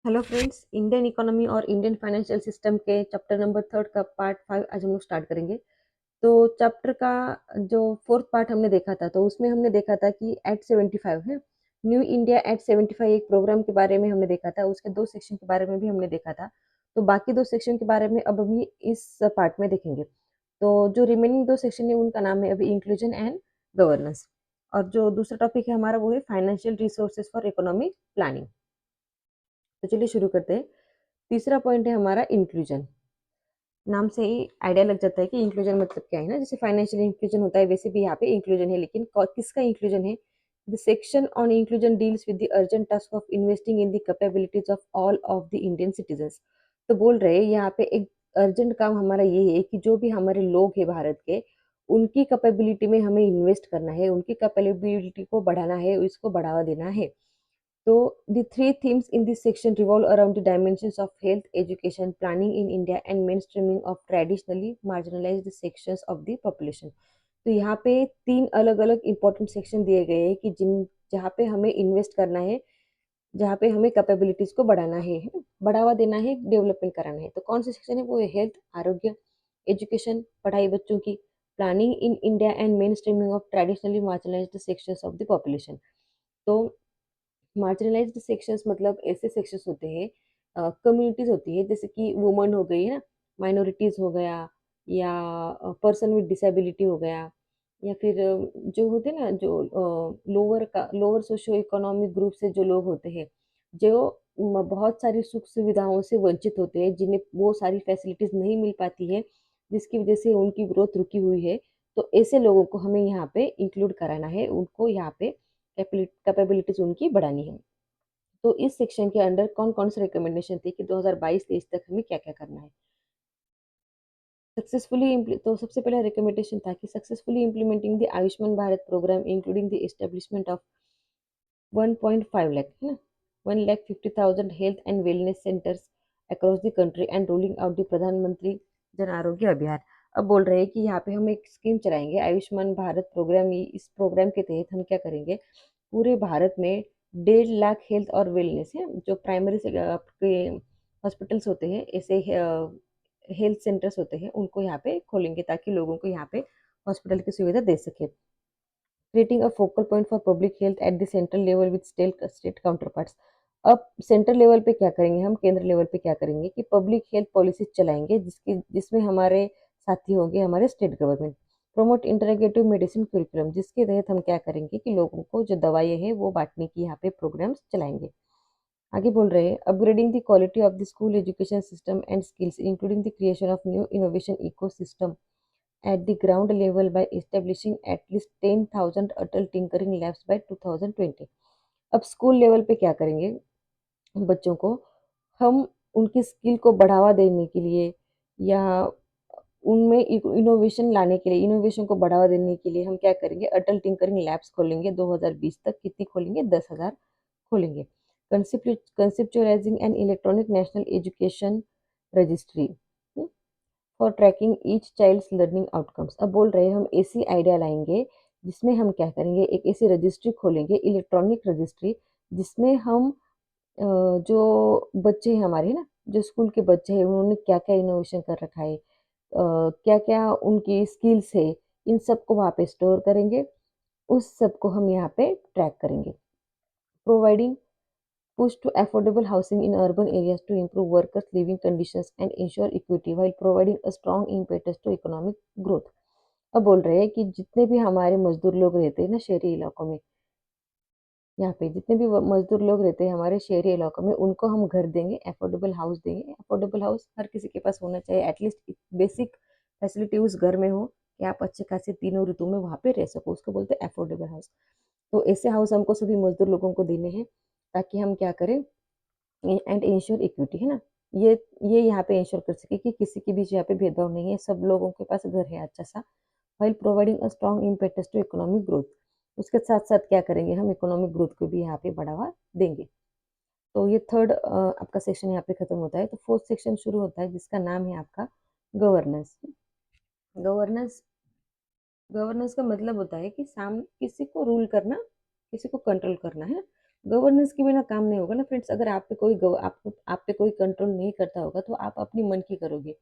Hello friends, Indian economy और Indian financial system के chapter number 3 का पार्ट 5 आज हम लोग स्टार्ट करेंगे। तो चैप्टर का जो फोर्थ पार्ट हमने देखा था, तो उसमें हमने देखा था कि एट 75 है, न्यू इंडिया एट 75 एक प्रोग्राम के बारे में हमने देखा था। उसके दो सेक्शन के बारे में भी हमने देखा था। तो बाकी दो सेक्शन के बारे में अब अभी इस पार्ट में देखेंगे। तो जो रिमेनिंग दो सेक्शन है उनका नाम है अभी इंक्लूजन एंड गवर्नेंस, और जो दूसरा टॉपिक है हमारा वो है financial resources for economic planning. तो चलिए शुरू करते हैं। तीसरा पॉइंट है हमारा इंक्लूजन। नाम से ही आइडिया लग जाता है कि इंक्लूजन मतलब क्या है ना। जैसे फाइनेंशियल इंक्लूजन होता है, वैसे भी यहाँ पे इंक्लूजन है, लेकिन किसका इंक्लूजन है? The section on inclusion deals with the urgent task of investing in the capabilities of all of the Indian citizens. तो बोल रहे हैं यहाँ पे एक अर्जेंट काम हमारा ये है कि जो भी हमारे लोग हैं भारत के, उनकी कैपेबिलिटी में हमें इन्वेस्ट करना है, उनकी कैपेबिलिटी को बढ़ाना है, इसको बढ़ावा देना है। So the three themes in this section revolve around the dimensions of health, education, planning in India and mainstreaming of traditionally marginalized sections of the population. तो यहाँ पे तीन अलग अलग इंपॉर्टेंट सेक्शन दिए गए हैं कि जिन जहाँ पे हमें इन्वेस्ट करना है, जहाँ पे हमें कैपेबिलिटीज को बढ़ाना है ना, बढ़ावा देना है, डेवलपमेंट कराना है। तो कौन से सेक्शन है? वो है हेल्थ, आरोग्य, एजुकेशन, पढ़ाई बच्चों की, planning in India and main streaming of traditionally marginalised sections of the population. तो मार्जिनलाइज्ड सेक्शंस मतलब ऐसे सेक्शंस होते हैं, कम्युनिटीज होती है, जैसे कि वुमन हो गई है ना, माइनॉरिटीज हो गया, या पर्सन विद डिसेबिलिटी हो गया, या फिर जो होते हैं ना, जो लोअर सोशियो इकोनॉमिक ग्रुप से जो लोग होते हैं, जो बहुत सारी सुख सुविधाओं से वंचित होते हैं, जिन्हें वो सारी फैसिलिटीज नहीं मिल पाती है, जिसकी वजह से उनकी ग्रोथ रुकी हुई है। तो ऐसे लोगों को हमें यहाँ पे इंक्लूड कराना है, उनको यहाँ पे कैपेबिलिटीज उनकी बढ़ानी है। तो इस सेक्शन के अंडर कौन कौन से रिकमेंडेशन थे कि 2022-23 तक हमें क्या क्या करना है। तो सबसे पहला रिकमेंडेशन था कि successfully implementing the Ayushman Bharat programme including the establishment of 1.5 lakh है ना, 1,50,000 health and wellness centres across the country and rolling out the Pradhan Mantri Jan आरोग्य अभियान। अब बोल रहे हैं कि यहाँ पे हम एक स्कीम चलाएंगे, आयुष्मान भारत प्रोग्राम। इस प्रोग्राम के तहत हम क्या करेंगे? पूरे भारत में 1.5 लाख हेल्थ और वेलनेस है, जो प्राइमरी से आपके हॉस्पिटल्स होते हैं, ऐसे हेल्थ सेंटर्स होते हैं, उनको यहाँ पे खोलेंगे ताकि लोगों को यहाँ पे हॉस्पिटल की सुविधा दे सके। Creating a focal point for public health at the central level with state counter parts. अब सेंट्रल लेवल पे क्या करेंगे हम, केंद्र लेवल पे क्या करेंगे कि पब्लिक हेल्थ पॉलिसीज चलाएंगे, जिसमें हमारे साथी होंगे हमारे state government. Promote integrative medicine curriculum, जिसके तहत हम क्या करेंगे कि लोगों को जो दवाइयाँ हैं वो बांटने की यहाँ पे प्रोग्राम्स चलाएंगे। आगे बोल रहे हैं upgrading the quality of the school education system and skills including the creation of new innovation ecosystem at the ground level by establishing at least 10,000 Atal tinkering labs by 2020। अब स्कूल लेवल पे क्या करेंगे? बच्चों को हम उनकी skill को बढ़ावा देने के लिए, या उनमें इनोवेशन लाने के लिए, इनोवेशन को बढ़ावा देने के लिए हम क्या करेंगे? अटल टिंकरिंग लैब्स खोलेंगे 2020 तक। कितनी खोलेंगे? 10,000 खोलेंगे। Conceptualising an electronic national education registry for tracking each child's learning outcomes. अब बोल रहे हैं हम ऐसी आइडिया लाएंगे जिसमें हम क्या करेंगे? एक ऐसी रजिस्ट्री खोलेंगे, इलेक्ट्रॉनिक रजिस्ट्री, जिसमें हम जो बच्चे हैं हमारे ना, जो स्कूल के बच्चे हैं, उन्होंने क्या क्या इनोवेशन कर रखा है, क्या क्या उनकी स्किल्स है, इन सबको वहाँ पे स्टोर करेंगे। उस सबको हम यहाँ पे ट्रैक करेंगे। Providing push to affordable housing in urban areas to improve workers' living conditions and ensure equity while providing a strong impetus to economic growth। अब बोल रहे हैं कि जितने भी हमारे मजदूर लोग रहते हैं ना शहरी इलाकों में, यहाँ पे जितने भी मजदूर लोग रहते हैं हमारे शहरी इलाकों में, उनको हम घर देंगे, अफोर्डेबल हाउस देंगे। अफोर्डेबल हाउस हर किसी के पास होना चाहिए, एटलीस्ट बेसिक फैसिलिटी उस घर में हो कि आप अच्छे खासे तीनों ऋतु में वहाँ पे रह सको, उसको बोलते हैं अफोर्डेबल हाउस। तो ऐसे हाउस हमको सभी मजदूर लोगों को देने हैं, ताकि हम क्या करें? एंड इंश्योर इक्विटी है ना, ये ये यहाँ पे इंश्योर कर सके कि किसी के बीच यहाँ पे भेदभाव नहीं है, सब लोगों के पास घर है अच्छा सा। while providing a strong impetus to economic growth. उसके साथ साथ क्या करेंगे? हम इकोनॉमिक ग्रोथ को भी यहाँ पे बढ़ावा देंगे। तो ये थर्ड आपका सेक्शन यहाँ पे खत्म होता है। तो फोर्थ सेक्शन शुरू होता है, जिसका नाम है आपका गवर्नेंस। गवर्नेंस गवर्नेंस का मतलब होता है कि सामने किसी को रूल करना, किसी को कंट्रोल करना है। गवर्नेंस के बिना काम नहीं होगा ना फ्रेंड्स। अगर आप पे कोई आप पे कोई कंट्रोल नहीं करता होगा तो आप अपनी मन की करोगे।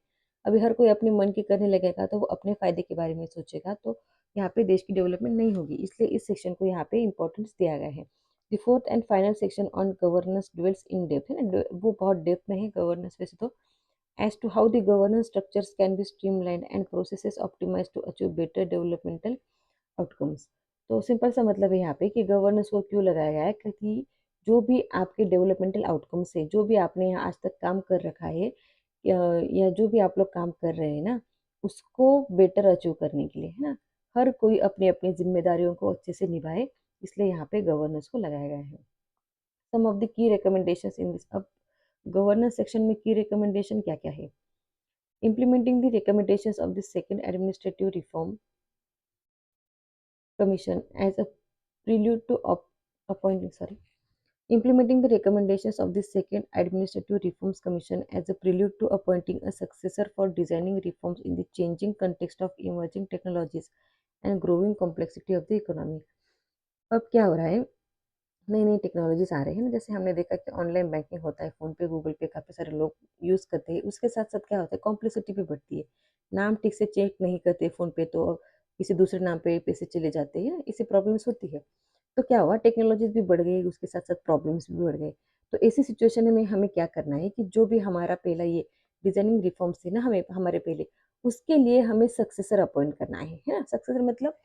अभी हर कोई अपने मन की करने लगेगा तो वो अपने फायदे के बारे में सोचेगा, तो यहाँ पे देश की डेवलपमेंट नहीं होगी। इसलिए इस सेक्शन को यहाँ पे इंपॉर्टेंस दिया गया है। The fourth and final section on governance dwells in depth, है ना, वो बहुत डेप्थ में है गवर्नेंस वैसे तो। as to how the governance structures can be streamlined and processes optimized to achieve better developmental outcomes। तो सिंपल सा मतलब है यहाँ पे कि गवर्नेंस को क्यों लगाया गया है, क्योंकि जो भी आपके डेवलपमेंटल आउटकम्स है, जो भी आपने यहाँ आज तक काम कर रखा है, या जो भी आप लोग काम कर रहे हैं ना, उसको बेटर अचीव करने के लिए, है ना, हर कोई अपनी अपनी जिम्मेदारियों को अच्छे से निभाए, इसलिए यहाँ पे गवर्नेंस को लगाया गया है। Some of the key recommendations in this. अब गवर्नेंस सेक्शन में की रिकमेंडेशन क्या क्या है? Implementing the recommendations of the Second Administrative Reform Commission as a prelude to appointing, sorry, implementing the recommendations of the Second Administrative Reforms Commission as a prelude to appointing a successor for designing reforms in the changing context of emerging technologies and growing complexity of the economy। अब क्या हो रहा है, नई नई technologies आ रही है ना, जैसे हमने देखा कि ऑनलाइन बैंकिंग होता है, फोन पे गूगल पे काफ़ी सारे लोग यूज़ करते हैं। उसके साथ साथ क्या होता है, कॉम्प्लेक्सिटी भी बढ़ती है। नाम ठीक से चेक नहीं करते फ़ोन पे तो किसी दूसरे नाम पे पैसे चले जाते हैं, इससे प्रॉब्लम्स होती है। तो क्या हुआ, टेक्नोलॉजीज भी बढ़ गई, उसके साथ साथ प्रॉब्लम्स भी बढ़ गए। तो ऐसी सिचुएशन में हमें क्या करना है कि जो भी हमारा पहला ये डिजाइनिंग रिफॉर्म्स थे ना, हमें हमारे पहले, उसके लिए हमें सक्सेसर अपॉइंट करना है ना। सक्सेसर मतलब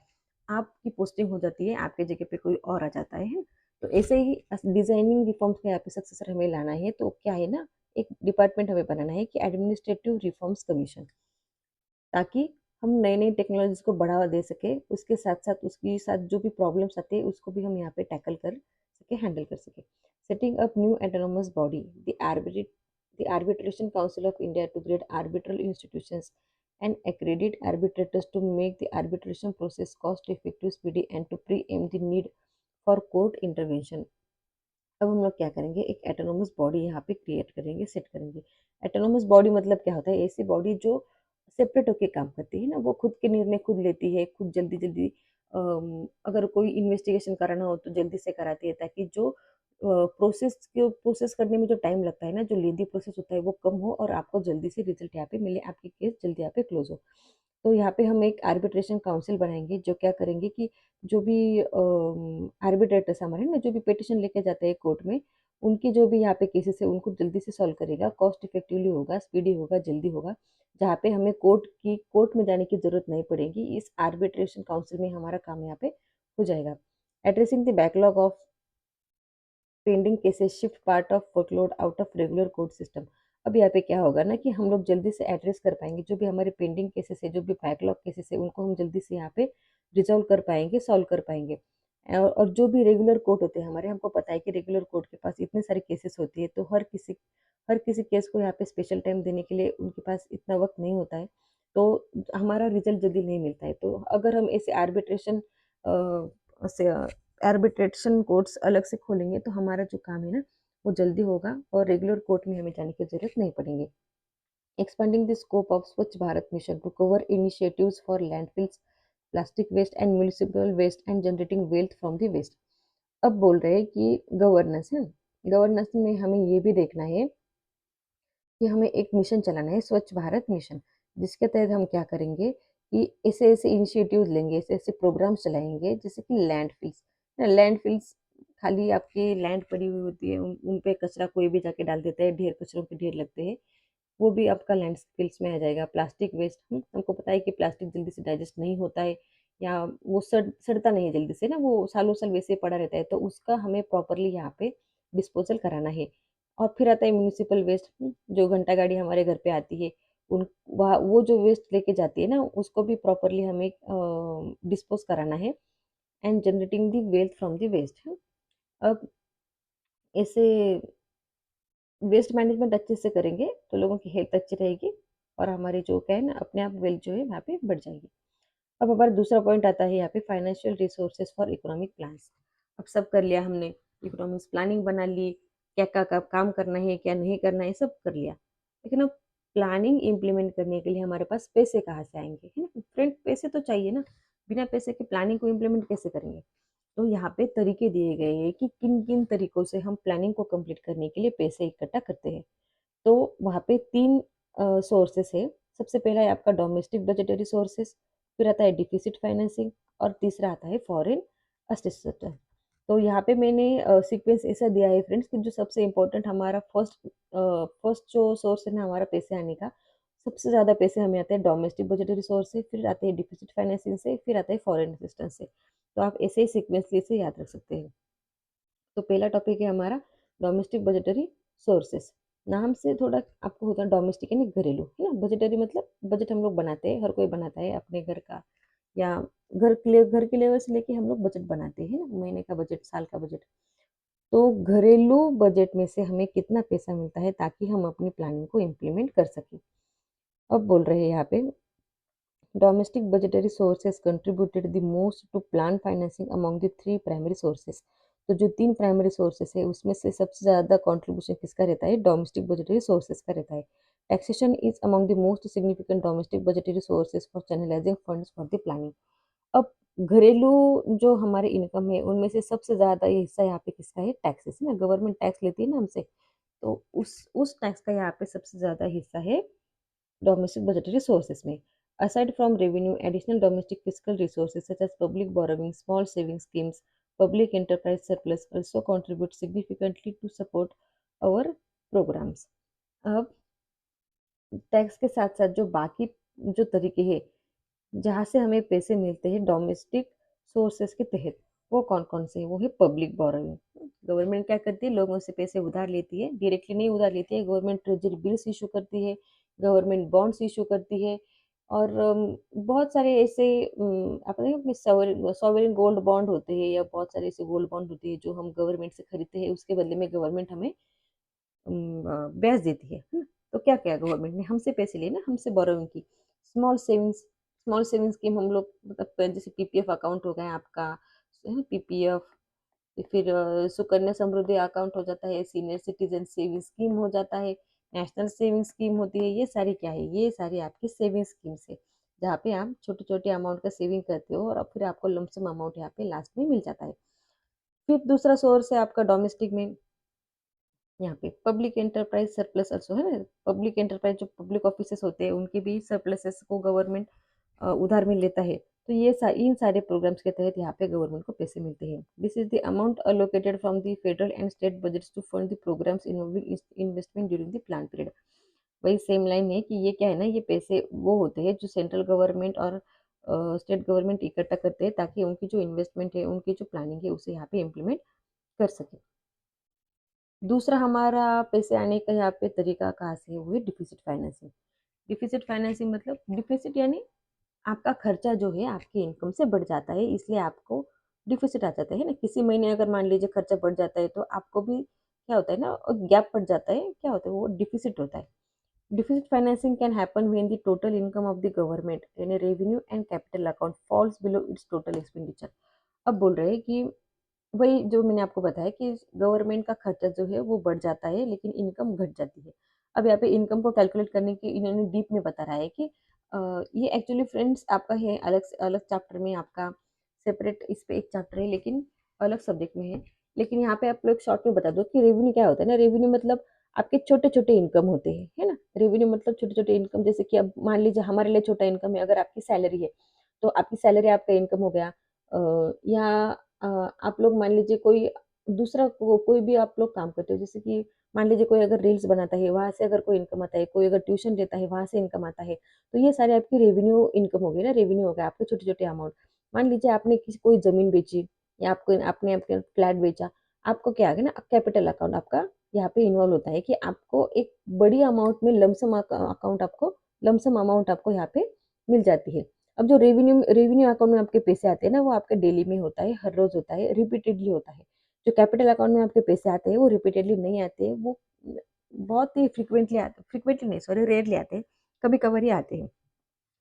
आपकी पोस्टिंग हो जाती है, आपके जगह पे कोई और आ जाता है। तो ऐसे ही डिजाइनिंग रिफॉर्म्स के यहाँ पे सक्सेसर हमें लाना है, तो क्या है ना, एक डिपार्टमेंट हमें बनाना है कि एडमिनिस्ट्रेटिव रिफॉर्म्स कमीशन, ताकि हम नई नई टेक्नोलॉजीज को बढ़ावा दे सके, उसके साथ साथ उसके साथ जो भी प्रॉब्लम्स आते हैं उसको भी हम यहाँ पे टैकल कर सके, हैंडल कर सके। Setting up new autonomous body, the arbitration council of India to grade arbitral institutions and accredit arbitrators to make the arbitration process cost effective, speedy and to preempt the need for court intervention। अब हम लोग क्या करेंगे, एक autonomous body यहाँ पे create करेंगे, set करेंगे। एटोनोमस बॉडी मतलब क्या होता है, ऐसी बॉडी जो सेपरेट होके काम करती है ना, वो खुद के निर्णय खुद लेती है, खुद जल्दी जल्दी अगर कोई इन्वेस्टिगेशन कराना हो तो जल्दी से कराती है, ताकि जो प्रोसेस करने में जो टाइम लगता है ना, जो लेंदी प्रोसेस होता है वो कम हो और आपको जल्दी से रिजल्ट यहाँ पे मिले, आपकी केस जल्दी यहाँ पे क्लोज हो। तो यहाँ पे हम एक आर्बिट्रेशन काउंसिल बनाएंगे जो क्या करेंगे कि जो भी आर्बिट्रेटर्स हमारे ना, जो भी पिटिशन लेके जाते हैं कोर्ट में, उनकी जो भी यहाँ पे केसेस है उनको जल्दी से सॉल्व करेगा, कॉस्ट इफेक्टिवली होगा, स्पीडी होगा, जल्दी होगा, जहाँ पे हमें कोर्ट में जाने की जरूरत नहीं पड़ेगी। इस आर्बिट्रेशन काउंसिल में हमारा काम यहाँ पे हो जाएगा। Addressing the backlog of pending cases, shift part of workload out of regular court system. अब यहाँ पे क्या होगा ना कि हम लोग जल्दी से एड्रेस कर पाएंगे जो भी हमारे पेंडिंग केसेस है, जो भी बैकलॉग केसेस है, उनको हम जल्दी से यहाँ पे रिजॉल्व कर पाएंगे, सॉल्व कर पाएंगे। और जो भी रेगुलर कोर्ट होते हैं हमारे, हमको पता है कि रेगुलर कोर्ट के पास इतने सारे केसेस होती है, तो हर किसी केस को यहाँ पे स्पेशल टाइम देने के लिए उनके पास इतना वक्त नहीं होता है, तो हमारा रिजल्ट जल्दी नहीं मिलता है। तो अगर हम ऐसे आर्बिट्रेशन कोर्ट्स अलग से खोलेंगे तो हमारा जो काम है ना, वो जल्दी होगा और रेगुलर कोर्ट में हमें जाने की जरूरत नहीं पड़ेगी। Expanding the scope of Swachh Bharat mission to cover initiatives for landfills, plastic waste and municipal waste and generating wealth from the waste. अब बोल रहे हैं कि गवर्नेंस है, गवर्नेंस में हमें ये भी देखना है कि हमें एक मिशन चलाना है, स्वच्छ भारत मिशन, जिसके तहत हम क्या करेंगे कि ऐसे ऐसे इनिशिएटिव्स लेंगे, ऐसे ऐसे प्रोग्राम्स चलाएंगे, जैसे कि लैंडफिल्स खाली आपकी लैंड पड़ी हुई होती है, उन पे कचरा कोई भी जाके डाल देता है, ढेर कचरों के ढेर लगते हैं, वो भी आपका लैंडफिल्स में आ जाएगा। प्लास्टिक वेस्ट, हमको पता है कि प्लास्टिक जल्दी से डाइजेस्ट नहीं होता है, या वो सड़ता नहीं है जल्दी से ना, वो सालों साल वैसे पड़ा रहता है, तो उसका हमें प्रॉपरली यहाँ पे डिस्पोजल कराना है। और फिर आता है म्यूनिसिपल वेस्ट, जो घंटा गाड़ी हमारे घर पे आती है, उन वह वो जो वेस्ट लेके जाती है ना, उसको भी प्रॉपरली हमें डिस्पोज कराना है। And generating the wealth from the waste. अब ऐसे वेस्ट मैनेजमेंट अच्छे से करेंगे तो लोगों की हेल्थ अच्छी रहेगी, और हमारे जो क्या है ना, अपने आप वेल्थ जो है वहाँ पे बढ़ जाएगी। अब हमारा दूसरा पॉइंट आता है यहाँ पे, financial resources for economic plans. अब सब कर लिया हमने, इकोनॉमिक्स प्लानिंग बना ली, क्या क्या कब काम करना है क्या नहीं करना है सब कर लिया, लेकिन अब प्लानिंग इम्प्लीमेंट करने के लिए हमारे पास पैसे कहाँ से आएंगे, है ना फ्रेंड, पैसे तो चाहिए ना, बिना पैसे के प्लानिंग को इम्प्लीमेंट कैसे करेंगे। तो यहाँ पे तरीके दिए गए हैं कि किन किन तरीकों से हम प्लानिंग को कंप्लीट करने के लिए पैसे इकट्ठा करते हैं। तो वहाँ पे 3 सोर्सेस है। सबसे पहला है आपका डोमेस्टिक बजटरी सोर्सेस, फिर आता है डिफिसिट फाइनेंसिंग और तीसरा आता है फॉरेन असिस्टेंस। तो यहाँ पे मैंने सीक्वेंस ऐसा दिया है फ्रेंड्स कि जो सबसे इम्पोर्टेंट हमारा फर्स्ट जो सोर्स है ना हमारा पैसे आने का, सबसे ज़्यादा पैसे हमें आते हैं डोमेस्टिक बजटरी सोर्स से, फिर आते हैं डिफिसिट फाइनेंसिंग से, फिर आता है फॉरेन असिस्टेंस से। तो आप ऐसे ही सीक्वेंसली से याद रख सकते हैं। तो पहला टॉपिक है हमारा डोमेस्टिक बजटरी सोर्सेस। नाम से थोड़ा आपको होता है डोमेस्टिक यानी घरेलू, है ना। बजटरी मतलब बजट हम लोग बनाते हैं, हर कोई बनाता है अपने घर का, या घर के लेवल से लेके हम लोग बजट बनाते हैं ना, महीने का बजट, साल का बजट। तो घरेलू बजट में से हमें कितना पैसा मिलता है ताकि हम अपनी प्लानिंग को इम्प्लीमेंट कर सकें। अब बोल रहे हैं यहाँ पे domestic budgetary sources contributed the most to plan financing among the three primary sources। तो जो 3 प्राइमरी सोर्सेस है उसमें से सबसे ज़्यादा कंट्रीब्यूशन किसका रहता है? डोमेस्टिक बजटरी सोर्सेस का रहता है। Taxation is among the most significant domestic budgetary sources for channelising funds for the planning. अब घरेलू जो हमारे इनकम है उनमें से सबसे ज़्यादा ये हिस्सा यहाँ पे किसका है? टैक्सेस है ना, गवर्नमेंट टैक्स लेती है ना हमसे। तो उस टैक्स का यहाँ पे सबसे ज़्यादा हिस्सा है domestic budgetary sources में। Aside from revenue, additional domestic fiscal resources such as public borrowing, small saving schemes, public enterprise surplus also contribute significantly to support our programs। अब टैक्स के साथ साथ जो बाकी जो तरीके हैं जहाँ से हमें पैसे मिलते हैं डोमेस्टिक सोर्सेस के तहत, वो कौन कौन से हैं? वो है पब्लिक बोरोइंग। गवर्नमेंट क्या करती है? लोगों से पैसे उधार लेती है, डायरेक्टली नहीं उधार लेती है, गवर्नमेंट ट्रेजरी बिल्स इशू करती है, गवर्नमेंट बॉन्ड्स इशू करती है, और बहुत सारे ऐसे आप देखो सॉवरेन गोल्ड बॉन्ड होते हैं, या बहुत सारे ऐसे गोल्ड बॉन्ड होते हैं जो हम गवर्नमेंट से खरीदते हैं, उसके बदले में गवर्नमेंट हमें ब्याज देती है ना। तो क्या किया गवर्नमेंट ने? हमसे पैसे लिए ना, हमसे बोरोइंग की। स्मॉल सेविंग्स स्कीम हम लोग, मतलब जैसे पीपीएफ अकाउंट हो गया आपका, पीपीएफ, फिर सुकन्या समृद्धि अकाउंट हो जाता है, सीनियर सिटीजन सेविंग स्कीम हो जाता है, नेशनल सेविंग स्कीम होती है। ये सारी क्या है? ये सारी आपकी सेविंग स्कीम्स है, जहाँ पे आप छोटे छोटे अमाउंट का सेविंग करते हो और अब फिर आपको लमसम अमाउंट यहाँ पे लास्ट में मिल जाता है। फिर दूसरा सोर्स है आपका डोमेस्टिक में, यहाँ पे पब्लिक एंटरप्राइज सरप्लस अल्सो है ना। पब्लिक एंटरप्राइज जो पब्लिक ऑफिसेस होते हैं उनके भी सरप्लसेस को गवर्नमेंट उधार में लेता है। तो इन सारे प्रोग्राम्स के तहत यहाँ पे गवर्नमेंट को पैसे मिलते हैं। This is the amount allocated from the federal and state budgets to fund the programmes involving investment during the plan period. वही सेम लाइन है कि ये क्या है ना, ये पैसे वो होते हैं जो सेंट्रल गवर्नमेंट और स्टेट गवर्नमेंट इकट्ठा करते हैं ताकि उनकी जो इन्वेस्टमेंट है, उनकी जो प्लानिंग है, उसे यहाँ पे इम्प्लीमेंट कर सके। दूसरा हमारा पैसे आने का यहाँ पे तरीका कहाँ से है? वो है डिफिसिट फाइनेंसिंग। डिफिसिट फाइनेंसिंग मतलब डिफिसिट यानी आपका खर्चा जो है आपकी इनकम से बढ़ जाता है, इसलिए आपको डिफिसिट आ जाता है ना। किसी महीने अगर मान लीजिए खर्चा बढ़ जाता है तो आपको भी क्या होता है ना, गैप पड़ जाता है, क्या होता है? वो डिफिसिट होता है। Deficit financing can happen when the total income of the government in revenue and capital account falls below it's total expenditure. अब बोल रहे हैं कि वही जो मैंने आपको बताया कि गवर्नमेंट का खर्चा जो है वो बढ़ जाता है लेकिन इनकम घट जाती है। अब यहाँ पे इनकम को कैलकुलेट करने की इन्होंने डीप में बता रहा है कि ये एक्चुअली फ्रेंड्स आपका है अलग से अलग चैप्टर में, आपका सेपरेट इस पे एक चैप्टर है लेकिन अलग सब्जेक्ट में है। लेकिन यहाँ पे आप लोग शॉर्ट में बता दो कि रेवेन्यू क्या होता है ना। रेवेन्यू मतलब आपके छोटे छोटे इनकम होते हैं, है ना। रेवेन्यू मतलब छोटे छोटे इनकम, जैसे कि अब मान लीजिए हमारे लिए छोटा इनकम है, अगर आपकी सैलरी है तो आपकी सैलरी आपका इनकम हो गया। या आप लोग मान लीजिए कोई दूसरा कोई भी आप लोग काम करते हो, जैसे कि मान लीजिए कोई अगर रील्स बनाता है, वहाँ से अगर कोई इनकम आता है, कोई अगर ट्यूशन लेता है, वहाँ से इनकम आता है। तो ये सारे आपकी रेवेन्यू इनकम हो गई ना, रेवेन्यू हो गया आपके छोटे छोटे अमाउंट। मान लीजिए आपने किसी कोई जमीन बेची, या आपको आपने आपके फ्लैट बेचा, आपको क्या आ गया ना, कैपिटल अकाउंट आपका यहाँ पे इन्वॉल्व होता है कि आपको एक बड़ी अमाउंट में लमसम अमाउंट आपको यहाँ पे मिल जाती है। अब जो रेवेन्यू अकाउंट में आपके पैसे आते हैं ना, वो आपके डेली में होता है, हर रोज होता है, रिपीटेडली होता है। जो कैपिटल अकाउंट में आपके पैसे आते हैं वो रिपीटेडली नहीं आते हैं, वो बहुत ही फ्रिक्वेंटली नहीं, सॉरी, रेयरली आते हैं, कभी कभार ही आते हैं।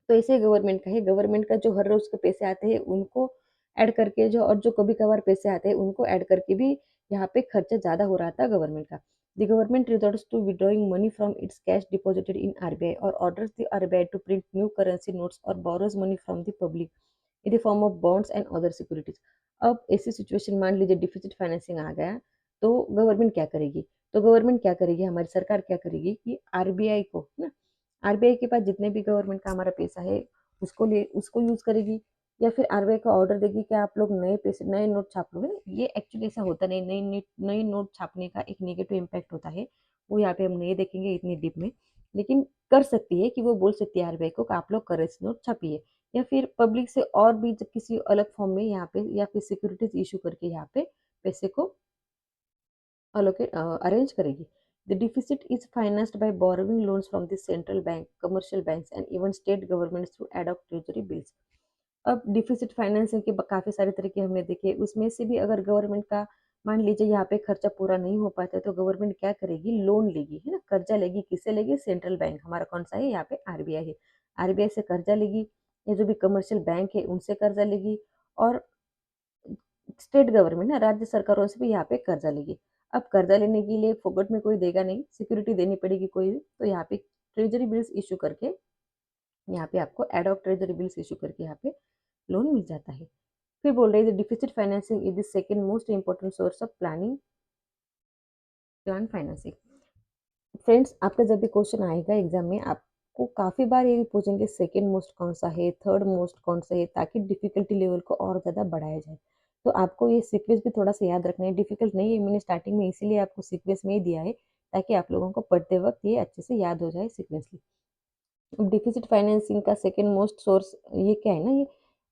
तो ऐसे गवर्नमेंट का है, गवर्नमेंट का जो हर रोज के पैसे आते हैं उनको ऐड करके जो, और जो कभी कभार पैसे आते हैं उनको ऐड करके भी यहाँ पे खर्चा ज्यादा हो रहा था गवर्नमेंट का। The government resorts to withdrawing money from its cash deposited in RBI or orders the RBI to print new currency notes or borrows money from the public in the form of bonds and other securities। अब ऐसी situation मान लीजिए deficit financing आ गया, तो government क्या करेगी? तो government क्या करेगी, हमारी सरकार क्या करेगी कि आरबीआई को, है ना, आरबीआई के पास जितने भी गवर्नमेंट का हमारा पैसा है उसको यूज करेगी, या फिर आरबीआई को ऑर्डर देगी कि आप लोग नए पैसे नए नोट छाप लो, है ना। ये एक्चुअली ऐसा होता नहीं, नई नोट छापने का एक नेगेटिव इम्पैक्ट होता है, वो यहाँ पे हम नहीं देखेंगे इतनी डीप में। लेकिन कर सकती है कि वो बोल सकती है आरबीआई को कि आप लोग करेंसी नोट छापिए, या फिर पब्लिक से और भी किसी अलग फॉर्म में यहाँ पे, या फिर सिक्योरिटीज इशू करके यहाँ पे पैसे को allocate arrange करेगी। The deficit is financed by borrowing loans from the central bank, commercial banks and even state governments through ad hoc treasury bills। अब डिफिसिट फाइनेंसिंग के काफी सारे तरीके हमने देखे, उसमें से भी अगर गवर्नमेंट का मान लीजिए यहाँ पे खर्चा पूरा नहीं हो पाता है, तो गवर्नमेंट क्या करेगी, लोन लेगी, है ना, कर्जा लेगी। किससे लेगी? सेंट्रल बैंक हमारा कौन सा है यहाँ पे? आरबीआई है। आरबीआई से कर्जा लेगी, या जो भी कमर्शियल बैंक है उनसे कर्जा लेगी, और स्टेट गवर्नमेंट ना, राज्य सरकारों से भी यहाँ पे कर्जा लेगी। अब कर्जा लेने के लिए फोकट में कोई देगा नहीं, सिक्योरिटी देनी पड़ेगी कोई भी, तो यहाँ पे ट्रेजरी बिल्स इशू करके यहाँ पे आपको aid of treasury bills issue करके यहाँ पे लोन मिल जाता है। फिर बोल रहे हैं deficit financing is the second most important source of plan financing. Friends, आपका जब भी क्वेश्चन आएगा एग्जाम में, आपको काफी बार ये पूछेंगे सेकंड मोस्ट कौन सा है, थर्ड मोस्ट कौन सा है, ताकि डिफिकल्टी लेवल को और ज्यादा बढ़ाया जाए। तो आपको ये सीक्वेंस भी थोड़ा सा याद रखना है, डिफिकल्ट नहीं है, मैंने स्टार्टिंग में इसीलिए आपको सीक्वेंस में ही दिया है, ताकि आप लोगों को पढ़ते वक्त ये अच्छे से याद हो जाए सीक्वेंसली। डिफिसिट फाइनेंसिंग का सेकंड मोस्ट सोर्स ये क्या है ना, ये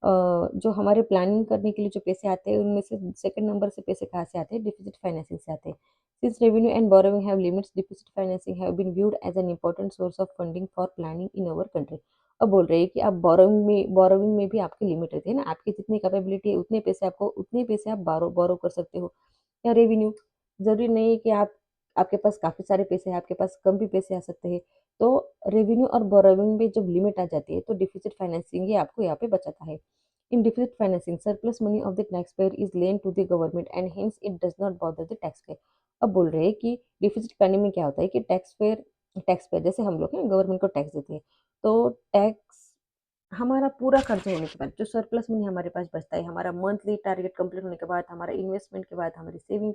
जो हमारे प्लानिंग करने के लिए जो पैसे आते हैं, उनमें से सेकंड नंबर से पैसे कहाँ से आते हैं? डिफिसिट फाइनेंसिंग से आते हैं। Since revenue and borrowing have limits, deficit financing have been viewed as an important source of funding for planning in our country. अब बोल रहे हैं कि आप बोरोइंग में भी आपकी लिमिट रहती है ना, आपकी जितनी कैपेबिलिटी है उतने पैसे आप बोरो कर सकते हो। या रेवेन्यू, जरूरी नहीं है कि आपके पास काफी सारे पैसे हैं, आपके पास कम भी पैसे आ सकते हैं। तो रेवेन्यू और बोरोइंग में जब लिमिट आ जाती है, तो डिफिसिट फाइनेंसिंग ही आपको यहाँ पे बचाता है। In deficit financing surplus money of the tax payer is lent to the government and hence it does not bother the tax payer. अब बोल रहे हैं कि डिफिसिट करने में क्या होता है कि टैक्स पेयर जैसे हम लोग हैं गवर्नमेंट को टैक्स देते हैं, तो टैक्स हमारा पूरा खर्च होने के बाद जो सरप्लस मनी हमारे पास बचता है, हमारा मंथली टारगेट कंप्लीट होने के बाद, हमारा इन्वेस्टमेंट के बाद, हमारी सेविंग,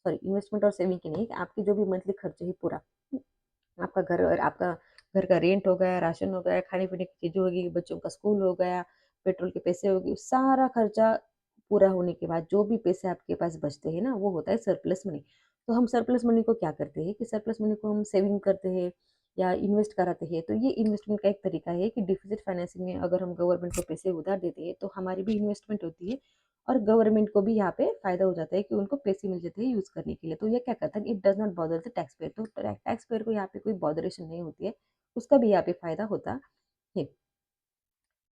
सॉरी इन्वेस्टमेंट और सेविंग की नहीं, आपकी जो भी मंथली खर्च है पूरा, आपका घर और आपका घर का रेंट हो गया, राशन हो गया, खाने पीने की चीजें होगी, बच्चों का स्कूल हो गया, पेट्रोल के पैसे होगी, सारा खर्चा पूरा होने के बाद जो भी पैसे आपके पास बचते हैं ना, वो होता है सरप्लस मनी। तो हम सरप्लस मनी को क्या करते हैं कि सरप्लस मनी को हम सेविंग करते हैं या इन्वेस्ट कराते हैं। तो ये इन्वेस्टमेंट का एक तरीका है कि डिफिसिट फाइनेंसिंग में अगर हम गवर्नमेंट को पैसे उधार देते हैं, तो हमारी भी इन्वेस्टमेंट होती है, और गवर्नमेंट को भी यहाँ पे फायदा हो जाता है कि उनको पैसे मिल जाते हैं यूज करने के लिए। तो ये क्या करता है, it does not bother the tax pair, तो टैक्स पेयर को यहाँ पे कोई बॉदरेशन नहीं होती है, उसका भी यहाँ पे फायदा होता है।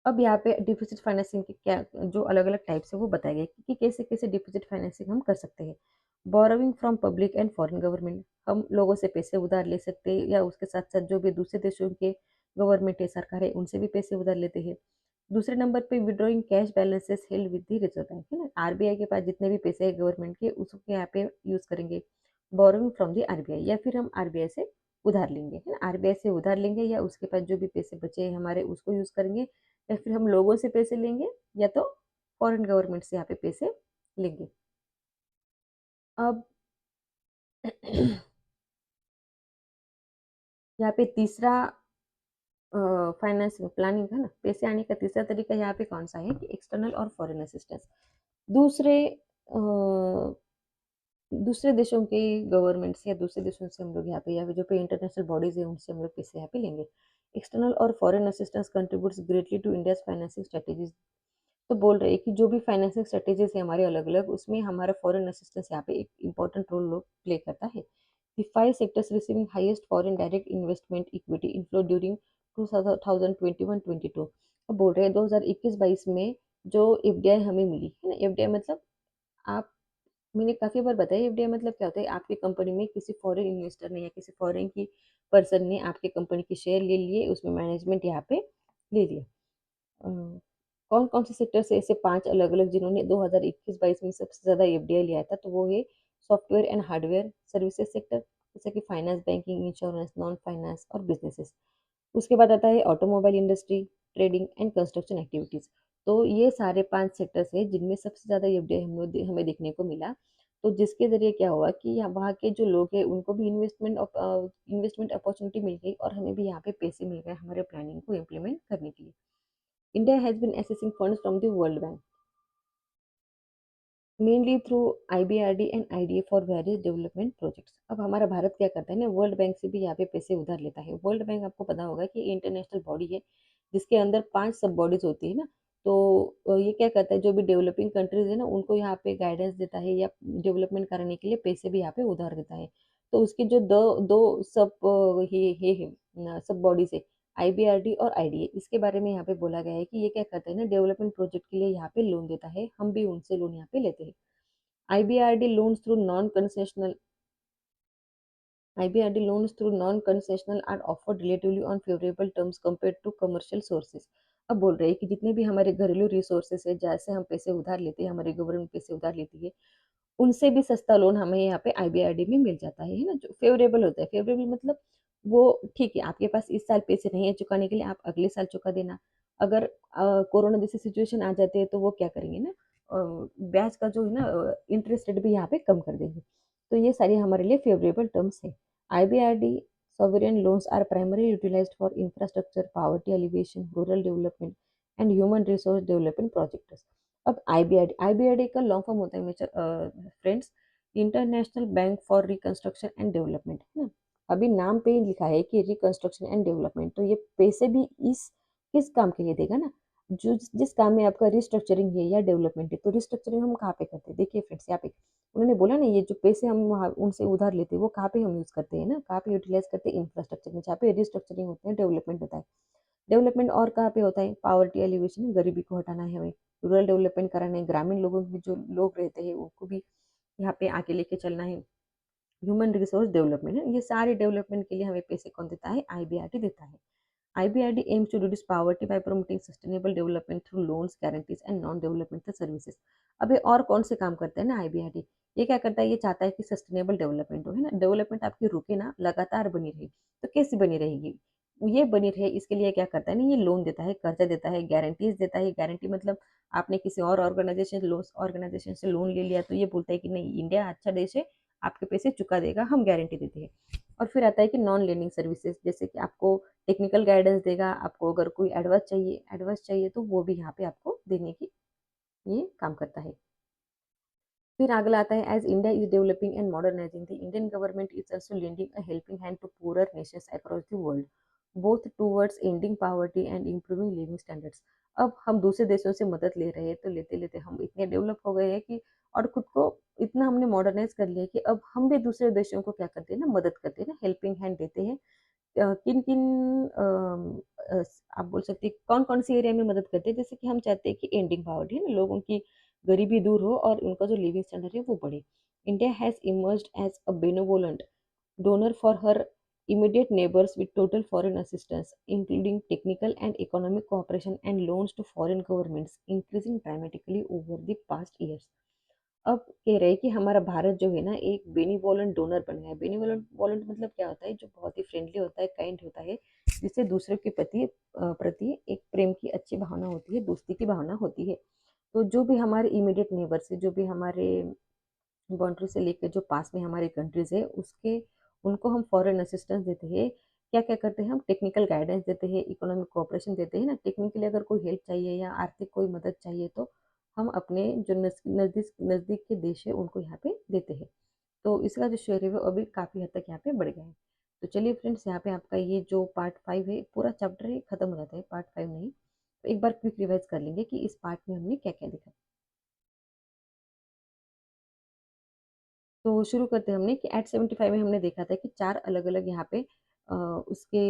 अब यहाँ पे डिफिसिट फाइनेंसिंग के क्या जो अलग अलग टाइप्स है वो बताए गए कि कैसे कैसे डिफिसिट फाइनेंसिंग हम कर सकते हैं। Borrowing from public and foreign government, हम लोगों से पैसे उधार ले सकते हैं, या उसके साथ साथ जो भी दूसरे देशों के गवर्नमेंट है, सरकार है, उनसे भी पैसे उधार लेते हैं। दूसरे नंबर पे withdrawing cash balances held with the reserve bank, है ना, आरबीआई के पास जितने भी पैसे है गवर्नमेंट के, उसके यहाँ पे यूज करेंगे। बोरोइंग फ्रॉम द आरबीआई, या फिर हम आरबीआई से उधार लेंगे, है ना, आरबीआई से उधार लेंगे, या उसके पास जो भी पैसे बचे हैं हमारे उसको यूज करेंगे, या फिर हम लोगों से पैसे लेंगे, या तो फॉरेन गवर्नमेंट से यहाँ पे पैसे लेंगे। अब यहाँ पे तीसरा फाइनेंस प्लानिंग है ना, पैसे आने का तीसरा तरीका यहाँ पे कौन सा है कि एक्सटर्नल और फॉरेन असिस्टेंस। दूसरे दूसरे देशों के गवर्नमेंट से या दूसरे देशों से हम लोग यहाँ पे, या फिर जो पे इंटरनेशनल बॉडीज है उनसे हम लोग पैसे यहाँ पे लेंगे। एक्सटर्नल और foreign assistance contributes greatly to India's financing strategies. तो बोल रहे हैं कि जो भी फाइनेंसिंग स्ट्रेटेजीज है हमारे अलग अलग, उसमें हमारा फॉरेन असिस्टेंस यहाँ पे एक इंपॉर्टेंट रोल प्ले करता है। The 5 sectors receiving highest foreign direct investment equity inflow during 2021-22। अब बोल रहे हैं 2021-22 में जो एफडीआई हमें मिली है ना, एफडीआई मतलब, आप, मैंने काफी बार बताया एफडीआई मतलब क्या होता है, आपकी कंपनी में किसी फॉरेन इन्वेस्टर ने या किसी फॉरेन की पर्सन ने आपके कंपनी के शेयर ले लिए, उसमें मैनेजमेंट यहाँ पे ले लिया। कौन कौन से सेक्टर से, ऐसे 5 अलग अलग जिन्होंने 2021-22 में सबसे ज्यादा एफडीआई लिया था, तो वो है software and hardware services sector, जैसे कि finance, banking, insurance, non finance और बिजनेसेस। उसके बाद आता है automobile industry, trading and construction activities. तो ये सारे 5 सेक्टर्स हैं जिनमें सबसे ज़्यादा एफडीआई हमें देखने को मिला। तो जिसके ज़रिए क्या हुआ कि यहाँ वहाँ के जो लोग हैं उनको भी इन्वेस्टमेंट अपॉर्च्युनिटी मिल गई और हमें भी यहाँ पे पैसे मिल गए हमारे प्लानिंग को इम्प्लीमेंट करने के लिए। India has been assessing funds from the world bank mainly through IBRD and IDA for various development projects. अब हमारा भारत क्या करता है ना, वर्ल्ड बैंक से भी यहाँ पे पैसे उधार लेता है। वर्ल्ड बैंक आपको पता होगा कि इंटरनेशनल बॉडी है जिसके अंदर 5 सब बॉडीज होती है ना। तो ये क्या करता है, जो भी डेवलपिंग कंट्रीज है ना उनको यहाँ पे गाइडेंस देता है या डेवलपमेंट कराने के लिए पैसे भी यहाँ पे उधार देता है। तो उसकी जो दो दो सब ये है सब बॉडीज है, आईबीआरडी और आईडीए, इसके बारे में यहाँ पे बोला गया है कि ये क्या करता है ना, डेवलपमेंट प्रोजेक्ट के लिए यहाँ पे लोन देता है, हम भी उनसे लोन यहाँ पे लेते हैं। IBRD loans through non-concessional IBRD loans through non-concessional are offered relatively on favorable terms compared to commercial sources। अब बोल रहे हैं कि जितने भी हमारे घरेलू रिसोर्सेस है, जैसे हम पैसे उधार लेते हैं, हमारी गवर्नमेंट पैसे उधार लेती है, उनसे भी सस्ता लोन हमें यहाँ पे आईबीआरडी में मिल जाता है ना, जो फेवरेबल होता है। फेवरेबल मतलब वो ठीक है, आपके पास इस साल पैसे नहीं है चुकाने के लिए, आप अगले साल चुका देना। अगर कोरोना जैसी सिचुएशन आ जाती है तो वो क्या करेंगे ना, ब्याज का जो है ना इंटरेस्ट रेट भी यहाँ पे कम कर देंगे। तो ये सारी हमारे लिए फेवरेबल टर्म्स है। IBRD sovereign loans are primarily utilized for infrastructure, poverty alleviation, rural development and human resource development projects। अब आईबीआरडी का लॉन्ग फॉर्म होता है major friends, international bank for reconstruction and development, है ना। अभी नाम पे ही लिखा है कि रिकंस्ट्रक्शन एंड डेवलपमेंट, तो ये पैसे भी इस किस काम के लिए देगा ना, जो जिस काम में आपका रिस्ट्रक्चरिंग है या डेवलपमेंट है। तो रिस्ट्रक्चरिंग हम कहाँ पे करते हैं, देखिए फ्रेंड्स यहाँ पे उन्होंने बोला ना, ये जो पैसे हम वहाँ उनसे उधार लेते हैं वो कहाँ पे हम यूज करते हैं ना, कहाँ पे यूटिलाइज करते हैं, इंफ्रास्ट्रक्चर में, जहाँ पे रिस्ट्रक्चरिंग होते हैं, डेवलपमेंट होता है। डेवलपमेंट और कहाँ पे होता है, पावर्टी एलिवेशन, गरीबी को हटाना है हमें, रूरल डेवलपमेंट कराना है, ग्रामीण लोगों में जो लोग रहते हैं उनको भी यहाँ पे आगे लेके चलना है। ह्यूमन रिसोर्स डेवलपमेंट है, ये सारे डेवलपमेंट के लिए हमें पैसे कौन देता है, आईबीआरडी देता है। IBRD aims to reduce poverty by promoting sustainable development through loans, guarantees and non-developmental services। अबे और कौन से काम करता है ना आईबीआरडी, ये क्या करता है, ये चाहता है कि सस्टेनेबल डेवलपमेंट हो, है ना, डेवलपमेंट आपकी रुके ना, लगातार बनी रहे। तो कैसी बनी रहेगी, ये बनी रहे इसके लिए क्या करता है ना, ये लोन देता है, कर्जा देता है, गारंटीज देता है। गारंटी मतलब आपने किसी और ऑर्गेनाइजेशन से लोन ले लिया तो ये बोलता है कि नहीं, इंडिया अच्छा देश है, आपके पैसे चुका देगा, हम गारंटी देते हैं। और फिर आता है कि नॉन लेंडिंग सर्विसेज, जैसे कि आपको टेक्निकल गाइडेंस देगा, आपको अगर कोई एडवाइस चाहिए तो वो भी यहाँ पे आपको देने की ये काम करता है। फिर अगला आता है, as India is developing and modernising the Indian government is also lending a helping hand to poor nations across the world, both towards ending poverty and improving living standards. अब हम दूसरे देशों से मदद ले रहे हैं, तो लेते लेते हम इतने डेवलप हो गए हैं कि और खुद को इतना हमने मॉडर्नाइज कर लिया कि अब हम भी दूसरे देशों को क्या करते हैं ना, मदद करते हैं ना, हेल्पिंग हैंड देते हैं। किन किन आप बोल सकते हैं कौन कौन सी एरिया में मदद करते हैं, जैसे कि हम चाहते हैं कि एंडिंग पॉवर्टी है ना, लोगों की गरीबी दूर हो और उनका जो लिविंग स्टैंडर्ड है वो बढ़े। India has emerged as a benevolent donor for her immediate neighbors with total foreign assistance, including technical and economic cooperation and loans to foreign governments, increasing dramatically over the past years। अब कह रहे हैं कि हमारा भारत जो है ना एक बेनिवोलेंट डोनर बन गया है। बेनिवोलेंट मतलब क्या होता है, जो बहुत ही फ्रेंडली होता है, काइंड होता है, जिससे दूसरे के प्रति एक प्रेम की अच्छी भावना होती है, दोस्ती की भावना होती है। तो जो भी हमारे इमीडिएट नेबर्स है, जो भी हमारे बाउंड्री से लेकर जो पास में हमारी कंट्रीज है, उसके उनको हम फॉरेन असिस्टेंस देते हैं। क्या क्या करते हैं, हम टेक्निकल गाइडेंस देते हैं, इकोनॉमिक कोऑपरेशन देते हैं ना, टेक्निकली अगर कोई हेल्प चाहिए या आर्थिक कोई मदद चाहिए तो हम अपने जो नज़दीक नज़दीक के देश है उनको यहाँ पे देते हैं। तो इसका जो शेयर है वो अभी काफ़ी हद तक यहाँ पे बढ़ गया है। तो चलिए फ्रेंड्स, यहाँ पे आपका ये जो पार्ट 5 है, पूरा चैप्टर ही खत्म हो जाता है, पार्ट 5 नहीं। तो एक बार क्विक रिवाइज कर लेंगे कि इस पार्ट में हमने क्या क्या देखा। तो शुरू करते हैं हमने कि एट 75 में हमने देखा था कि 4 अलग-अलग यहाँ पे उसके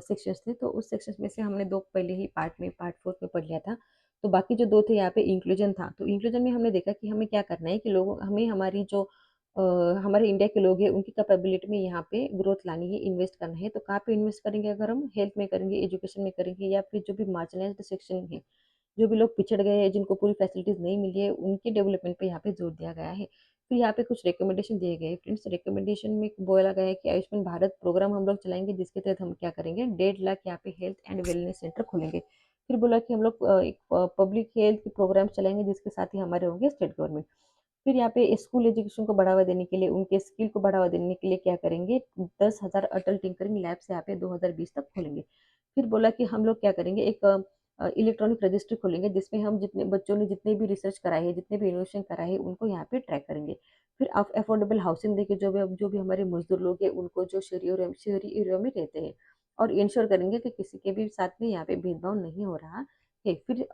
सेक्शंस थे। तो उस सेक्शंस में से हमने 2 पहले ही पार्ट 4 में पढ़ लिया था। तो बाकी जो 2 थे यहाँ पे इंक्लूजन था। तो इंक्लूजन में हमने देखा कि हमें क्या करना है कि लोगों हमें हमारी जो अ, हमारे इंडिया के लोग हैं उनकी कैपेबिलिटी में यहाँ पे ग्रोथ लानी है, इन्वेस्ट करना है। तो कहाँ पे इन्वेस्ट करेंगे, अगर हम हेल्थ में करेंगे, एजुकेशन में करेंगे या फिर जो भी मार्जिनलाइज्ड सेक्शन है, जो भी लोग पिछड़ गए हैं, जिनको पूरी फैसिलिटीज़ नहीं मिली है, उनके डेवलपमेंट पे यहाँ पे जोर दिया गया है। फिर यहाँ पे कुछ रिकमेंडेशन दिए गए फ्रेंड्स। रिकमेंडेशन में बोला गया है कि आयुष्मान भारत प्रोग्राम हम लोग चलाएंगे, जिसके तहत हम क्या करेंगे, 1.5 लाख यहाँ पे हेल्थ एंड वेलनेस सेंटर खोलेंगे। फिर बोला कि हम लोग एक पब्लिक हेल्थ के प्रोग्राम चलाएंगे जिसके साथ ही हमारे होंगे स्टेट गवर्नमेंट। फिर यहाँ पे स्कूल एजुकेशन को बढ़ावा देने के लिए, उनके स्किल को बढ़ावा देने के लिए क्या करेंगे, 10,000 अटल टिंकरिंग लैब्स यहाँ पे 2020 तक खोलेंगे। फिर बोला कि हम लोग क्या करेंगे, एक इलेक्ट्रॉनिक रजिस्ट्री खोलेंगे जिसमें हम जितने बच्चों ने जितने भी रिसर्च कराए है, जितने भी इनोवेशन कराए है, उनको यहाँ पे ट्रैक करेंगे। फिर अफोर्डेबल हाउसिंग देके जो भी हमारे मजदूर लोग हैं उनको, जो शहरी एरिया में रहते हैं, और इंश्योर करेंगे कि किसी के भी साथ में यहाँ पे भेदभाव नहीं हो रहा है। फिर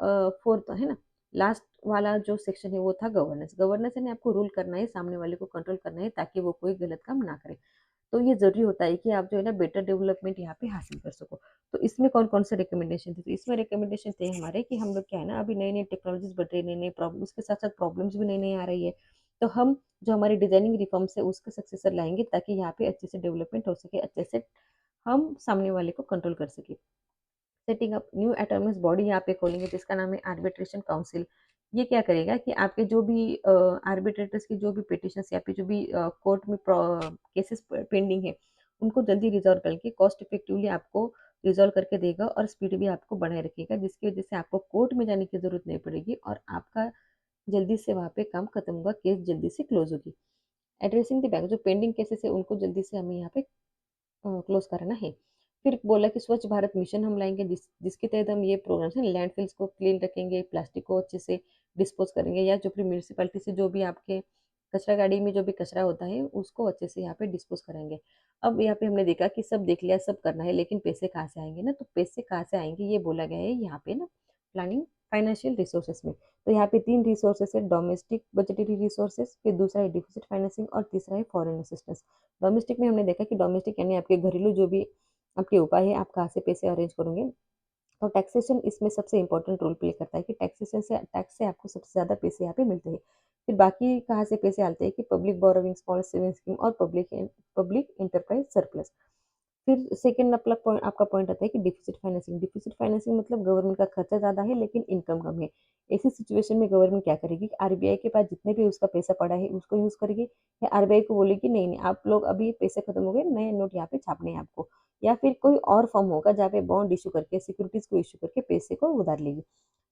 फोर्थ है ना, लास्ट वाला जो सेक्शन है वो था गवर्नेंस। गवर्नेंस यानी आपको रूल करना है, सामने वाले को कंट्रोल करना है ताकि वो कोई गलत काम ना करे। तो ये जरूरी होता है कि आप जो है ना बेटर डेवलपमेंट यहाँ पे हासिल कर सको। तो इसमें कौन कौन से रिकमेंडेशन थे, तो इसमें रिकमेंडेशन थे हमारे कि हम लोग क्या है ना, अभी नई नई टेक्नोलॉजीज बढ़ रही है, नई नई प्रॉब्लम, उसके साथ साथ प्रॉब्लम्स भी नई नई आ रही है। तो हम जो हमारी डिजाइनिंग रिफॉर्म्स है उसका सक्सेसर लाएंगे ताकि यहाँ पे अच्छे से डेवलपमेंट हो सके, अच्छे से हम सामने वाले को कंट्रोल कर सके। सेटिंग अप न्यू एटॉनमस बॉडी यहाँ पे खोलेंगे जिसका नाम है आर्बिट्रेशन काउंसिल। ये क्या करेगा कि आपके जो भी आर्बिट्रेटर्स की जो भी पिटिशंस या फिर जो भी कोर्ट में केसेस पेंडिंग है, उनको जल्दी रिजॉल्व करके कॉस्ट इफेक्टिवली आपको रिजॉल्व करके देगा, और स्पीड भी आपको बनाए रखेगा, जिसकी वजह से आपको कोर्ट में जाने की जरूरत नहीं पड़ेगी और आपका जल्दी से वहाँ पे काम खत्म होगा, केस जल्दी से क्लोज होगी। एड्रेसिंग द बैंक, जो पेंडिंग केसेस है उनको जल्दी से हमें यहाँ पे क्लोज कराना है। फिर बोला कि स्वच्छ भारत मिशन हम लाएंगे जिसके तहत हम ये प्रोग्राम है, लैंडफिल्स को क्लीन रखेंगे, प्लास्टिक को अच्छे से डिस्पोज करेंगे, या जो फिर म्यूनिसिपैलिटी से जो भी आपके कचरा गाड़ी में जो भी कचरा होता है उसको अच्छे से यहाँ पे डिस्पोज करेंगे। अब यहाँ पे हमने देखा कि सब देख लिया, सब करना है, लेकिन पैसे कहाँ से आएंगे ना, तो पैसे कहाँ से आएंगे ये बोला गया है यहाँ पे ना, प्लानिंग फाइनेंशियल रिसोर्सेस में। तो यहाँ पे तीन रिसोर्सेस है, डोमेस्टिक बजटरी रिसोर्सेस, फिर दूसरा है डिफिसिट फाइनेंसिंग, और तीसरा है फॉरेन असिस्टेंस। डोमेस्टिक में हमने देखा कि डोमेस्टिक यानी आपके घरेलू जो भी आपके उपाय है, आप कहाँ से पैसे अरेंज करोगे। और टैक्सेशन इसमें सबसे इंपॉर्टेंट रोल प्ले करता है कि टैक्सेशन से, टैक्स से आपको सबसे ज़्यादा पैसे यहाँ पे मिलते हैं। फिर बाकी कहाँ से पैसे आते हैं कि public borrowing, small saving scheme, और पब्लिक इंटरप्राइज सरप्लस। फिर सेकंड अपना पॉइंट, आपका पॉइंट आता है कि डिफिसिट फाइनेंसिंग। डिफिसिट फाइनेंसिंग मतलब गवर्नमेंट का खर्चा ज़्यादा है लेकिन इनकम कम है। ऐसी सिचुएशन में गवर्नमेंट क्या करेगी, आरबीआई के पास जितने भी उसका पैसा पड़ा है उसको यूज़ करेगी, या आरबीआई को बोलेगी नहीं नहीं आप लोग अभी पैसे खत्म हो गए, नए नोट यहाँ पे छापने हैं आपको, या फिर कोई और फॉर्म होगा जहाँ पे बॉन्ड इशू करके, सिक्योरिटीज को इशू करके पैसे को उधार लेगी।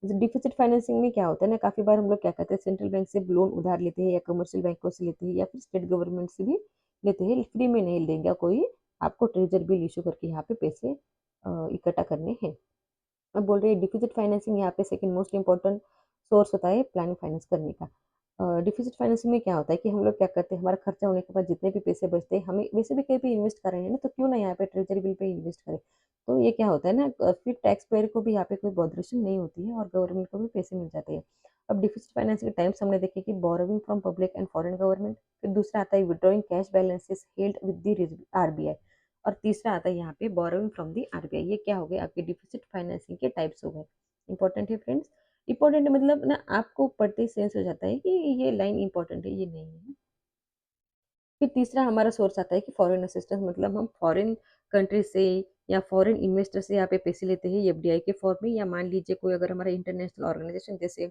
डिफिसिट फाइनेंसिंग में क्या होता है ना, काफी बार हम लोग क्या करते हैं, सेंट्रल बैंक से लोन उधार लेते हैं, या कमर्शियल बैंकों से लेते हैं, या फिर स्टेट गवर्नमेंट से भी लेते हैं, फ्री में नहीं देंगे कोई, आपको ट्रेजर बिल इशू करके यहाँ पे पैसे इकट्ठा करने हैं। अब बोल रहे हैं डिफिसिट फाइनेंसिंग यहाँ पे सेकंड मोस्ट इंपॉर्टेंट सोर्स होता है प्लानिंग फाइनेंस करने का। डिफिसिट फाइनेंसिंग में क्या होता है कि हम लोग क्या करते हैं, हमारा खर्चा होने के बाद जितने भी पैसे बचते हैं, हमें वैसे भी कहीं पे इन्वेस्ट कर रहे हैं ना, तो क्यों ना यहाँ पे ट्रेजरी बिल पे इन्वेस्ट करें। तो ये क्या होता है ना, फिर टैक्स पेयर को भी यहाँ पे कोई बॉदरेशन नहीं होती है और गवर्नमेंट को भी पैसे मिल जाते हैं। अब डिफिसिट फाइनेंसिंग के टाइम्स हमने देखे कि borrowing from public and foreign government, फिर दूसरा आता है withdrawing cash balances held with the RBI, और तीसरा आता है यहाँ पे बोरोइंग फ्रॉम दी आरबीआई। ये क्या हो गए, आपके डिफिसिट फाइनेंसिंग के टाइप्स हो गए। इंपॉर्टेंट है फ्रेंड्स, इंपॉर्टेंट मतलब ना आपको पढ़ते ही सेंस हो जाता है कि ये लाइन इंपॉर्टेंट है, ये नहीं है। फिर तीसरा हमारा सोर्स आता है कि फॉरेन असिस्टेंस, मतलब हम फॉरेन कंट्री से या फॉरेन इन्वेस्टर से यहाँ पे पैसे लेते हैं एफडीआई के फॉर्म में, या मान लीजिए कोई अगर हमारा इंटरनेशनल ऑर्गेनाइजेशन जैसे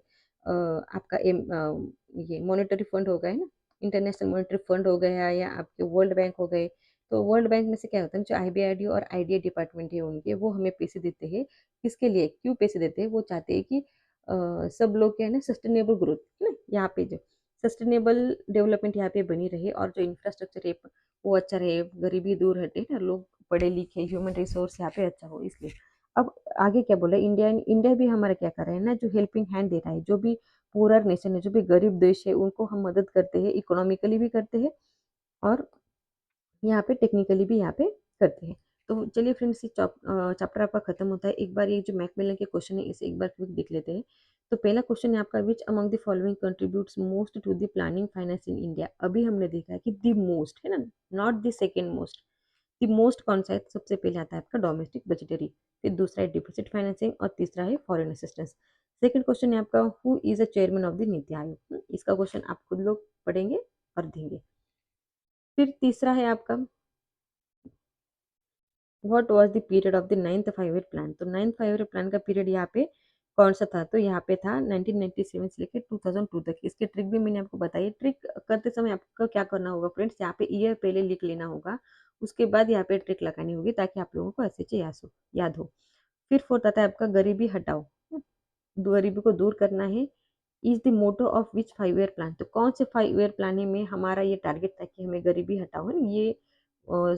आपका ये मॉनेटरी फंड हो गया है ना, इंटरनेशनल मॉनेटरी फंड हो गया, या आपके वर्ल्ड बैंक हो गए। तो वर्ल्ड बैंक में से क्या होता है, जो आईबीआईडी और आईडीए डिपार्टमेंट है उनके, वो हमें पैसे देते हैं। किसके लिए, क्यों पैसे देते हैं, वो चाहते हैं कि सब लोग क्या है ना, सस्टेनेबल ग्रोथ है ना, यहाँ पे जो सस्टेनेबल डेवलपमेंट यहाँ पे बनी रहे, और जो इंफ्रास्ट्रक्चर है वो अच्छा रहे, गरीबी दूर हटे ना, लोग पढ़े लिखे, ह्यूमन रिसोर्स यहाँ पे अच्छा हो, इसलिए। अब आगे क्या बोला, इंडिया इंडिया भी हमारा क्या कर रहा है ना, जो हेल्पिंग हैंड दे रहा है, जो भी पुअर नेशन है, जो भी गरीब देश है, उनको हम मदद करते हैं, इकोनॉमिकली भी करते हैं, और यहाँ पे टेक्निकली भी यहाँ पे करते हैं। तो चलिए फ्रेंड्स, ये चैप्टर आपका खत्म होता है। एक बार ये जो मैकमिलन के क्वेश्चन है इसे एक बार क्विक देख लेते हैं। तो पहला क्वेश्चन है आपका, which among the following contributes most to the planning finance in India. अभी हमने देखा है कि द मोस्ट है ना, not the second most. The most कौन सा है, सबसे पहले आता है आपका डोमेस्टिक बजटरी, फिर दूसरा है डिपॉजिट फाइनेंसिंग, और तीसरा है फॉरेन असिस्टेंस। सेकंड क्वेश्चन है आपका, who is a chairman of the NITI Aayog. इसका क्वेश्चन आप खुद लोग पढ़ेंगे और देंगे। फिर तीसरा है आपका, what was the period of the ninth five year plan. तो नाइन्थ फाइव ईयर प्लान का पीरियड यहाँ पे कौन सा था, तो यहाँ पे था 1997 से लेकर 2002 तक। इसके ट्रिक भी मैंने आपको बताई। ट्रिक करते समय आपको क्या करना होगा फ्रेंड्स, यहाँ पे ईयर पहले लिख लेना होगा, उसके बाद यहाँ पे ट्रिक लगानी होगी ताकि आप लोगों को अच्छे से याद हो। फिर फोर्थ आता है आपका गरीबी हटाओ, गरीबी को दूर करना है। Is the motto of which 5 year plan, तो कौन से 5 ईयर प्लान में हमारा ये टारगेट था कि हमें गरीबी हटाओ, है ना, ये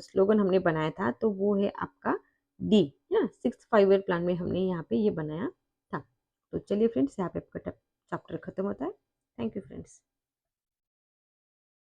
स्लोगन हमने बनाया था, तो वो है आपका डी, है ना, 6 5 ईयर प्लान में हमने यहाँ पे ये बनाया था। तो चलिए फ्रेंड्स, यहाँ पे आपका चैप्टर खत्म होता है। Thank you friends.